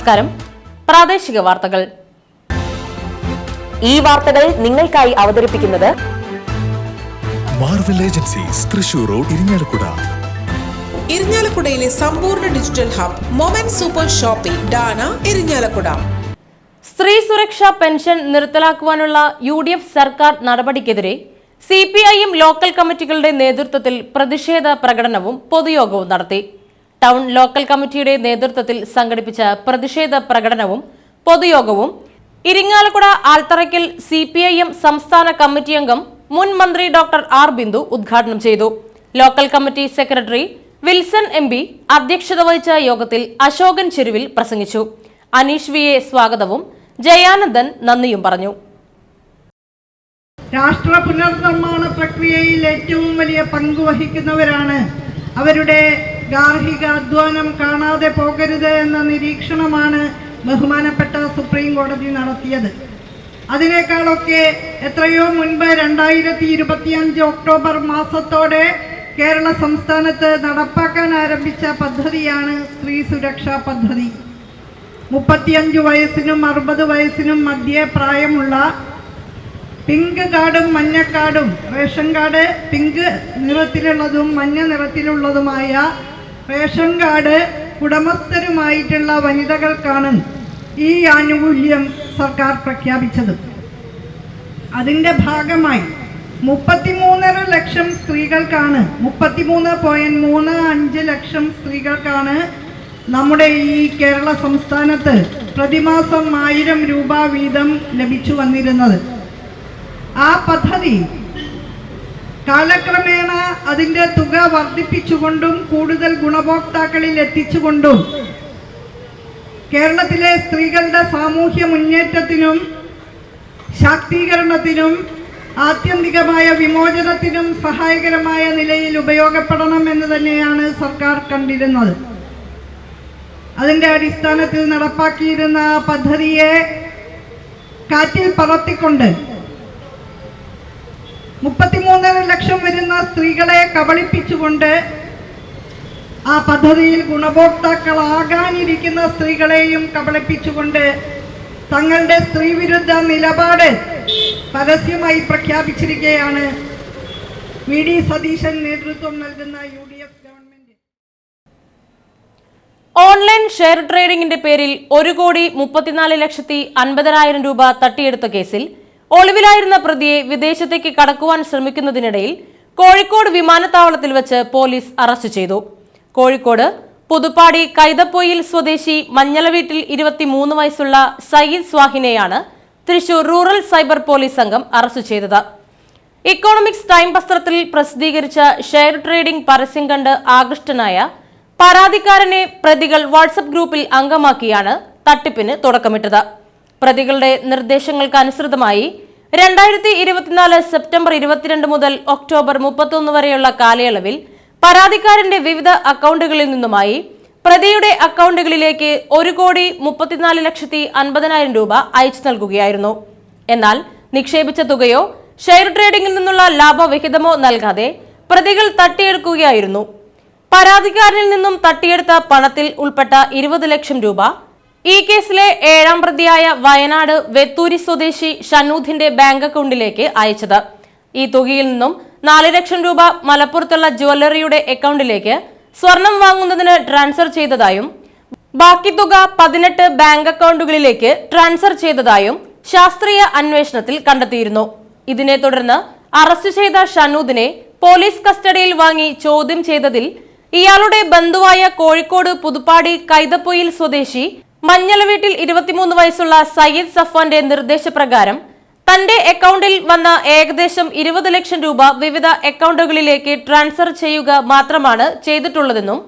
നമസ്കാരം. പ്രാദേശിക വാർത്തകൾ. ഈ വാർത്തകൾ നിങ്ങൾക്കായി അവതരിപ്പിക്കുന്നത് Marvel agencies Thrissur road, Irinjalakuda. ഇരിഞ്ഞാലക്കുടയിലെ സമ്പൂർണ്ണ digital hub moment super shopping ഡാന ഇരിഞ്ഞാലക്കുട. സ്ത്രീ സുരക്ഷാ പെൻഷൻ നിർത്തലാക്കുവാനുള്ള UDF സർക്കാർ നടപടിക്കെതിരെ CPIM ലോക്കൽ കമ്മിറ്റികളുടെ നേതൃത്വത്തിൽ പ്രതിഷേധ പ്രകടനവും പൊതുയോഗവും നടത്തി. ടൗൺ ലോക്കൽ കമ്മിറ്റിയുടെ നേതൃത്വത്തിൽ സംഘടിപ്പിച്ച പ്രതിഷേധ പ്രകടനവും പൊതുയോഗവും ഇരിങ്ങാലക്കുട ആൽത്തറയ്ക്കൽ CPIM സംസ്ഥാന കമ്മിറ്റി അംഗം മുൻ മന്ത്രി ഡോക്ടർ R. ബിന്ദു ഉദ്ഘാടനം ചെയ്തു. Local committee secretary Wilson MP അധ്യക്ഷത വഹിച്ച യോഗത്തിൽ അശോകൻ ചെരുവിൽ പ്രസംഗിച്ചു. അനീഷ് VA സ്വാഗതവും ജയാനന്ദൻ നന്ദിയും പറഞ്ഞു. രാഷ്ട്ര പുനർനിർമ്മാണ പ്രക്രിയയിൽ ഏറ്റവും വലിയ പങ്ക് വഹിക്കുന്നവരാണ്. അവരുടെ ഗാർഹിക അധ്വാനം കാണാതെ പോകരുത് എന്ന നിരീക്ഷണമാണ് ബഹുമാനപ്പെട്ട സുപ്രീം കോടതി നടത്തിയത്. അതിനേക്കാളൊക്കെ എത്രയോ മുൻപ് 2025 ഒക്ടോബർ മാസത്തോടെ കേരള സംസ്ഥാനത്ത് നടപ്പാക്കാൻ ആരംഭിച്ച പദ്ധതിയാണ് സ്ത്രീ സുരക്ഷാ പദ്ധതി. 35 വയസ്സിനും 60 വയസ്സിനും മധ്യേ പ്രായമുള്ള പിങ്ക് കാർഡും മഞ്ഞ കാർഡും, റേഷൻ കാർഡ് പിങ്ക് നിറത്തിലുള്ളതും മഞ്ഞ നിറത്തിലുള്ളതുമായ റേഷൻ കാർഡ് ഉടമസ്ഥരുമായിട്ടുള്ള വനിതകൾക്കാണ് ഈ ആനുകൂല്യം സർക്കാർ പ്രഖ്യാപിച്ചത്. അതിൻ്റെ ഭാഗമായി 33.5 ലക്ഷം സ്ത്രീകൾക്കാണ് 33.35 ലക്ഷം സ്ത്രീകൾക്കാണ് നമ്മുടെ ഈ കേരള സംസ്ഥാനത്ത് പ്രതിമാസം 1000 രൂപ വീതം ലഭിച്ചു വന്നിരുന്നത്. ആ പദ്ധതി കാലക്രമേണ അതിൻ്റെ തുക വർദ്ധിപ്പിച്ചുകൊണ്ടും കൂടുതൽ ഗുണഭോക്താക്കളിൽ എത്തിച്ചുകൊണ്ടും കേരളത്തിലെ സ്ത്രീകളുടെ സാമൂഹ്യ മുന്നേറ്റത്തിനും ശാക്തീകരണത്തിനും ആത്യന്തികമായ വിമോചനത്തിനും സഹായകരമായ നിലയിൽ ഉപയോഗപ്പെടണം എന്ന് തന്നെയാണ് സർക്കാർ കണ്ടിരുന്നത്. അതിൻ്റെ അടിസ്ഥാനത്തിൽ നടപ്പാക്കിയിരുന്ന പദ്ധതിയെ കാറ്റിൽ പറത്തിക്കൊണ്ട് 33.5 ലക്ഷം വരുന്ന സ്ത്രീകളെ കബളിപ്പിച്ചുകൊണ്ട് ആ പദ്ധതിയിൽ ഗുണഭോക്താക്കളാകാനിരിക്കുന്ന സ്ത്രീകളെയും കബളിപ്പിച്ചുകൊണ്ട് തങ്ങളുടെ സ്ത്രീവിരുദ്ധ നിലപാട് പരസ്യമായി പ്രഖ്യാപിച്ചിരിക്കുകയാണ് VD സതീശൻ നേതൃത്വം നൽകുന്ന UDF ഗവൺമെന്റ്. ഓൺലൈൻ ഷെയർ ട്രേഡിംഗിന്റെ പേരിൽ 1,34,50,000 രൂപ തട്ടിയെടുത്ത കേസിൽ ഒളിവിലായിരുന്ന പ്രതിയെ വിദേശത്തേക്ക് കടക്കുവാൻ ശ്രമിക്കുന്നതിനിടയിൽ കോഴിക്കോട് വിമാനത്താവളത്തിൽ വെച്ച് പോലീസ് അറസ്റ്റ് ചെയ്തു. കോഴിക്കോട് പുതുപ്പാടി കൈതപ്പൊയിൽ സ്വദേശി മഞ്ഞളവീട്ടിൽ 23 വയസ്സുള്ള സയ്യിദ് സ്വാഹിനെയാണ് തൃശൂർ റൂറൽ സൈബർ പോലീസ് സംഘം അറസ്റ്റ് ചെയ്തത്. ഇക്കോണമിക്സ് ടൈം പത്രത്തിൽ പ്രസിദ്ധീകരിച്ച ഷെയർ ട്രേഡിംഗ് പരസ്യം കണ്ട് ആകൃഷ്ടനായ പരാതിക്കാരനെ പ്രതികൾ വാട്സപ്പ് ഗ്രൂപ്പിൽ അംഗമാക്കിയാണ് തട്ടിപ്പിന് തുടക്കമിട്ടത്. പ്രതികളുടെ നിർദ്ദേശങ്ങൾക്കനുസൃതമായി 2024 സെപ്റ്റംബർ 22 മുതൽ ഒക്ടോബർ 31 വരെയുള്ള കാലയളവിൽ പരാതിക്കാരന്റെ വിവിധ അക്കൗണ്ടുകളിൽ നിന്നുമായി പ്രതിയുടെ അക്കൗണ്ടുകളിലേക്ക് 1,34,50,000 രൂപ അയച്ചു നൽകുകയായിരുന്നു. എന്നാൽ നിക്ഷേപിച്ച തുകയോ ഷെയർ ട്രേഡിംഗിൽ നിന്നുള്ള ലാഭവിഹിതമോ നൽകാതെ പ്രതികൾ തട്ടിയെടുക്കുകയായിരുന്നു. പരാതിക്കാരനിൽ നിന്നും തട്ടിയെടുത്ത പണത്തിൽ ഉൾപ്പെട്ട 20 ലക്ഷം രൂപ ഈ കേസിലെ 7ാം പ്രതിയായ വയനാട് വെത്തൂരി സ്വദേശി ഷനൂദിന്റെ ബാങ്ക് അക്കൗണ്ടിലേക്ക് അയച്ചത്. ഈ തുകയിൽ നിന്നും 4 ലക്ഷം രൂപ മലപ്പുറത്തുള്ള ജ്വല്ലറിയുടെ അക്കൗണ്ടിലേക്ക് സ്വർണം വാങ്ങുന്നതിന് ട്രാൻസ്ഫർ ചെയ്തതായും ബാക്കി തുക 18 ബാങ്ക് അക്കൗണ്ടുകളിലേക്ക് ട്രാൻസ്ഫർ ചെയ്തതായും ശാസ്ത്രീയ അന്വേഷണത്തിൽ കണ്ടെത്തിയിരുന്നു. ഇതിനെ തുടർന്ന് അറസ്റ്റ് ചെയ്ത ഷനൂദിനെ പോലീസ് കസ്റ്റഡിയിൽ വാങ്ങി ചോദ്യം ചെയ്തതിൽ ഇയാളുടെ ബന്ധുവായ കോഴിക്കോട് പുതുപ്പാടി കൈതപ്പൊയിൽ സ്വദേശി മഞ്ഞളവീട്ടിൽ 23 വയസ്സുള്ള സയ്യിദ് സഫ്വാന്റെ നിർദ്ദേശപ്രകാരം തന്റെ അക്കൗണ്ടിൽ വന്ന ഏകദേശം 20 ലക്ഷം രൂപ വിവിധ അക്കൗണ്ടുകളിലേക്ക് ട്രാൻസ്ഫർ ചെയ്യുക മാത്രമാണ് ചെയ്തിട്ടുള്ളതെന്നും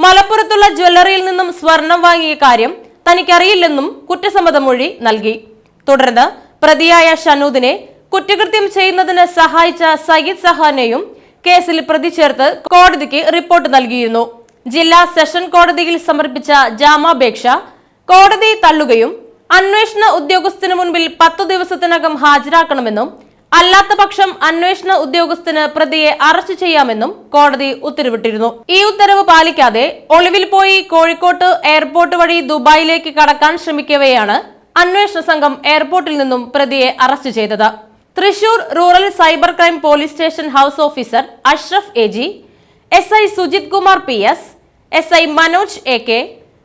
മലപ്പുറത്തുള്ള ജ്വല്ലറിയിൽ നിന്നും സ്വർണം വാങ്ങിയ കാര്യം തനിക്കറിയില്ലെന്നും കുറ്റസമ്മതമൊഴി നൽകി. തുടർന്ന് പ്രതിയായ ഷനൂദിനെ കുറ്റകൃത്യം ചെയ്യുന്നതിന് സഹായിച്ച സയ്യിദ് സഹാനെയും കേസിൽ പ്രതി ചേർത്ത് കോടതിക്ക് റിപ്പോർട്ട് നൽകിയിരുന്നു. ജില്ലാ സെഷൻ കോടതിയിൽ സമർപ്പിച്ച ജാമ്യാപേക്ഷ കോടതി തള്ളുകയും അന്വേഷണ ഉദ്യോഗസ്ഥന് മുൻപിൽ 10 ദിവസത്തിനകം ഹാജരാക്കണമെന്നും അല്ലാത്ത പക്ഷം അന്വേഷണ ഉദ്യോഗസ്ഥന് പ്രതിയെ അറസ്റ്റ് ചെയ്യാമെന്നും കോടതി ഉത്തരവിട്ടിരുന്നു. ഈ ഉത്തരവ് പാലിക്കാതെ ഒളിവിൽ പോയി കോഴിക്കോട്ട് എയർപോർട്ട് വഴി ദുബായിലേക്ക് കടക്കാൻ ശ്രമിക്കവെയാണ് അന്വേഷണ സംഘം എയർപോർട്ടിൽ നിന്നും പ്രതിയെ അറസ്റ്റ് ചെയ്തത്. Thrissur rural cyber crime police station house officer Ashraf AG, SI Sujith Kumar PS, SI Manoj AK,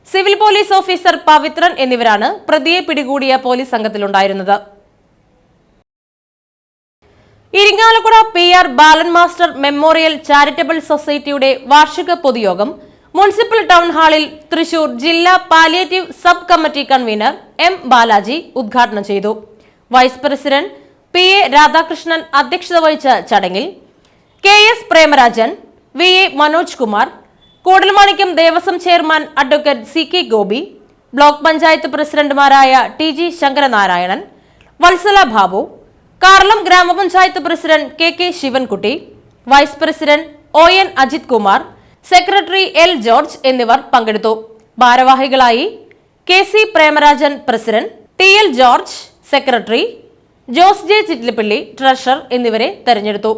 civil police officer Pavithran എന്നിവരാണ് പ്രതിയെ പിടികൂടിയ പോലീസ് സംഘത്തിലുണ്ടായിരുന്നത്. ഇരിങ്ങാലക്കുട PR ബാലൻ മാസ്റ്റർ മെമ്മോറിയൽ ചാരിറ്റബിൾ സൊസൈറ്റിയുടെ വാർഷിക പൊതുയോഗം മുനിസിപ്പൽ ടൗൺ ഹാളിൽ തൃശൂർ ജില്ലാ palliative sub committee convener M Balaji ഉദ്ഘാടനം ചെയ്തു. വൈസ് പ്രസിഡന്റ് PA രാധാകൃഷ്ണൻ അധ്യക്ഷത വഹിച്ച ചടങ്ങിൽ KS Premarajan, VA Manoj Kumar, Koodalmanikyam Devaswom chairman advocate CK Gopi, block panchayat പ്രസിഡന്റുമാരായ TG Sankaranarayanan, Vatsala Babu, Karalam grama panchayat president KK Sivankutty, vice president ON Ajith Kumar, secretary L George എന്നിവർ പങ്കെടുത്തു. ഭാരവാഹികളായി KC Premarajan president, TL George secretary, Jose J Chittilappilly treasurer എന്നിവരെ തെരഞ്ഞെടുത്തു.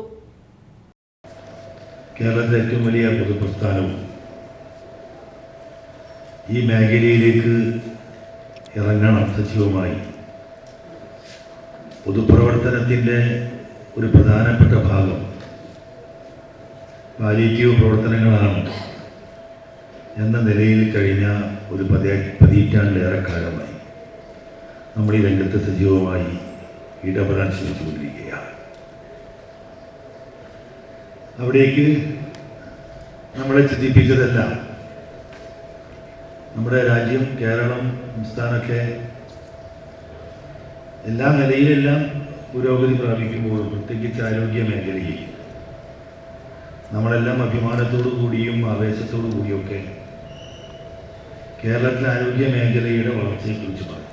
കേരളത്തിലെ ഏറ്റവും വലിയ പൊതുപ്രസ്ഥാനവും ഈ മേഖലയിലേക്ക് ഇറങ്ങണം. സജീവമായി പൊതുപ്രവർത്തനത്തിൻ്റെ ഒരു പ്രധാനപ്പെട്ട ഭാഗം പാലിയേറ്റീവ് പ്രവർത്തനങ്ങളാണ് എന്ന നിലയിൽ കഴിഞ്ഞ ഒരു പതിറ്റാണ്ടിലേറെ കാലമായി നമ്മൾ ഈ രംഗത്ത് സജീവമായി ഇടപെടാൻ ശ്രമിച്ചുകൊണ്ടിരിക്കുകയാണ്. അവിടേക്ക് നമ്മളെ ചിന്തിപ്പിച്ചതല്ല നമ്മുടെ രാജ്യം, കേരളം, സംസ്ഥാനമൊക്കെ എല്ലാ നിലയിലെല്ലാം പുരോഗതി പ്രാപിക്കുമ്പോഴും പ്രത്യേകിച്ച് ആരോഗ്യ മേഖലയിൽ നമ്മളെല്ലാം അഭിമാനത്തോടു കൂടിയും ആവേശത്തോടു കൂടിയൊക്കെ കേരളത്തിലെ ആരോഗ്യ മേഖലയുടെ വളർച്ചയെക്കുറിച്ച് പറയും.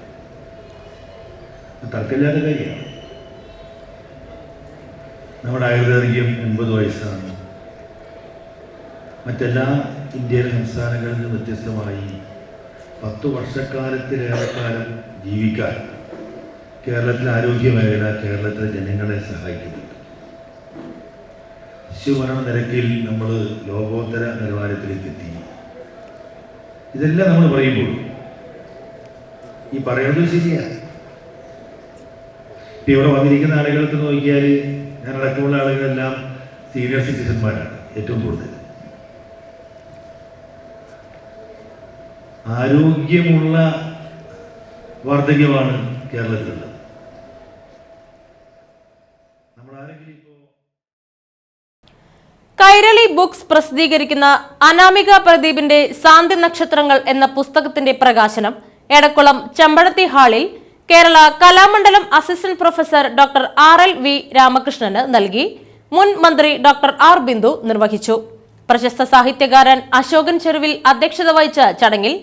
തർക്കമില്ലാത്ത കാര്യമാണ്. നമ്മുടെ ആയുർദൈർഘ്യം 80 വയസ്സാണ്. മറ്റെല്ലാ ഇന്ത്യയിലെ സംസ്ഥാനങ്ങളിൽ നിന്ന് വ്യത്യസ്തമായി 10 വർഷക്കാലത്തിലേറെക്കാലം ജീവിക്കാൻ കേരളത്തിലെ ആരോഗ്യ മേഖല കേരളത്തിലെ ജനങ്ങളെ സഹായിക്കുന്നുണ്ട്. ശിശുമരണ നിരക്കിൽ നമ്മൾ ലോകോത്തര നിലവാരത്തിലേക്ക് എത്തി. ഇതെല്ലാം നമ്മൾ പറയുമ്പോൾ ഈ പറയുന്നത് ശരിയാണ്. ഇവിടെ വന്നിരിക്കുന്ന ആളുകൾക്ക് നോക്കിയാൽ ഞാനടക്കമുള്ള ആളുകളെല്ലാം സീനിയർ സിറ്റിസന്മാരാണ് ഏറ്റവും കൂടുതൽ. ആരോഗ്യമുള്ള വാർദ്ധക്യമാണ് കേരളത്തിലുള്ളത്. കൈരളി ബുക്സ് പ്രസിദ്ധീകരിക്കുന്ന അനാമിക പ്രദീപിന്റെ സാന്ധ്യ നക്ഷത്രങ്ങൾ എന്ന പുസ്തകത്തിന്റെ പ്രകാശനം എടക്കുളം ചെമ്പഴത്തി ഹാളിൽ Kerala Kalamandalam assistant professor doctor RL.V. Ramakrishnan നൽകി മുൻ മന്ത്രി ഡോക്ടർ R. ബിന്ദു നിർവഹിച്ചു. പ്രശസ്ത സാഹിത്യകാരൻ അശോകൻ ചെറുവിൽ അധ്യക്ഷത വഹിച്ച ചടങ്ങിൽ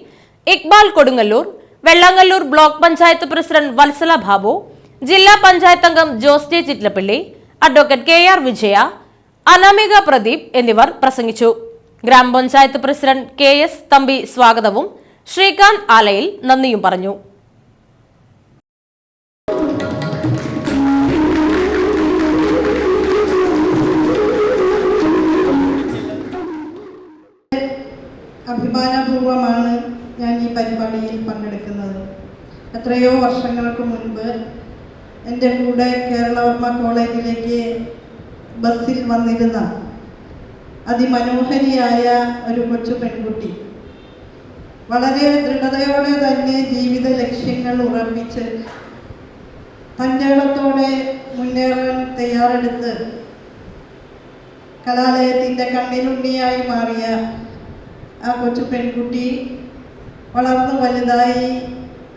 ഇക്ബാൽ കൊടുങ്ങല്ലൂർ, വെള്ളാങ്ങല്ലൂർ ബ്ലോക്ക് പഞ്ചായത്ത് പ്രസിഡന്റ് വത്സല ബാബു, ജില്ലാ പഞ്ചായത്ത് അംഗം Jose J Chittilappally, advocate KR Vijaya, Anamika Pradeep എന്നിവർ പ്രസംഗിച്ചു. ഗ്രാമപഞ്ചായത്ത് പ്രസിഡന്റ് KS തമ്പി സ്വാഗതവും ശ്രീകാന്ത് ആലയിൽ നന്ദിയും പറഞ്ഞു. അഭിമാനപൂർവമാണ് ഞാൻ ഈ പരിപാടിയിൽ പങ്കെടുക്കുന്നത്. എത്രയോ വർഷങ്ങൾക്ക് മുൻപ് എൻ്റെ കൂടെ കേരളവർമ്മ കോളേജിലേക്ക് ബസ്സിൽ വന്നിരുന്ന അതിമനോഹരിയായ ഒരു കൊച്ചു പെൺകുട്ടി വളരെ ദൃഢതയോടെ തന്നെ ജീവിത ലക്ഷ്യങ്ങൾ ഉറപ്പിച്ച് തൻ്റെ ഇടത്തോടെ മുന്നേറാൻ തയ്യാറെടുത്ത് കലാലയത്തിൻ്റെ കണ്ണിലുണ്ണിയായി മാറിയ ആ കൊച്ചു പെൺകുട്ടി വളർന്നു വലുതായി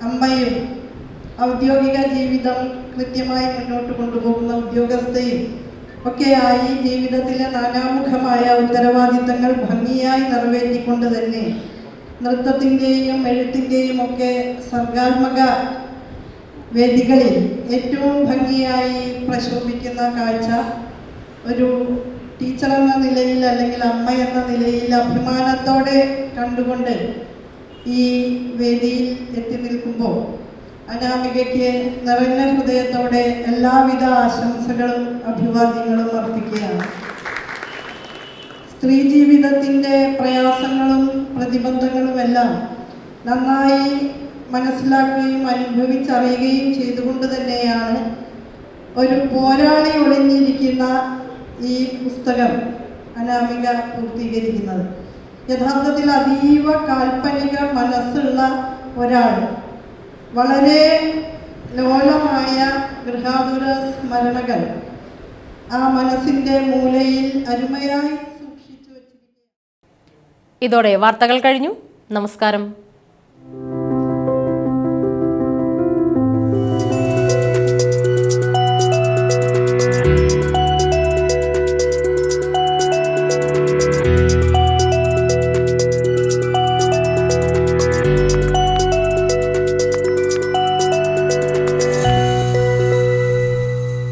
അമ്മയും ഔദ്യോഗിക ജീവിതം കൃത്യമായി മുന്നോട്ട് കൊണ്ടുപോകുന്ന ഉദ്യോഗസ്ഥയും ഒക്കെയായി ജീവിതത്തിലെ നാനാമുഖമായ ഉത്തരവാദിത്തങ്ങൾ ഭംഗിയായി നിറവേറ്റിക്കൊണ്ട് തന്നെ നൃത്തത്തിൻ്റെയും എഴുത്തിൻ്റെയും ഒക്കെ സർഗാത്മക വേദികളിൽ ഏറ്റവും ഭംഗിയായി പ്രശോഭിക്കുന്ന കാഴ്ച ഒരു ടീച്ചർ എന്ന നിലയിൽ അല്ലെങ്കിൽ അമ്മ എന്ന നിലയിൽ അഭിമാനത്തോടെ കണ്ടുകൊണ്ട് ഈ വേദിയിൽ എത്തി നിൽക്കുമ്പോൾ അനാമികയ്ക്ക് നിറഞ്ഞ ഹൃദയത്തോടെ എല്ലാവിധ ആശംസകളും അഭിവാദ്യങ്ങളും അർപ്പിക്കുകയാണ്. സ്ത്രീ ജീവിതത്തിൻ്റെ പ്രയാസങ്ങളും പ്രതിബന്ധങ്ങളുമെല്ലാം നന്നായി മനസ്സിലാക്കുകയും അനുഭവിച്ചറിയുകയും ചെയ്തുകൊണ്ട് തന്നെയാണ് ഒരു പോരാളി ഒളിഞ്ഞിരിക്കുന്ന ഈ പുസ്തകം അനാമിക പൂർത്തീകരിക്കുന്നത്. യഥാർത്ഥത്തിൽ അതീവ കാൽപ്പനിക മനസ്സുള്ള ഒരാൾ വളരെ ലോലമായ ഗൃഹാതുര സ്മരണകൾ ആ മനസ്സിൻ്റെ മൂലയിൽ അരുമയായി സൂക്ഷിച്ചു വച്ചിരിക്കുകയാണ്. ഇതോടെ വാർത്തകൾ കഴിഞ്ഞു. നമസ്കാരം.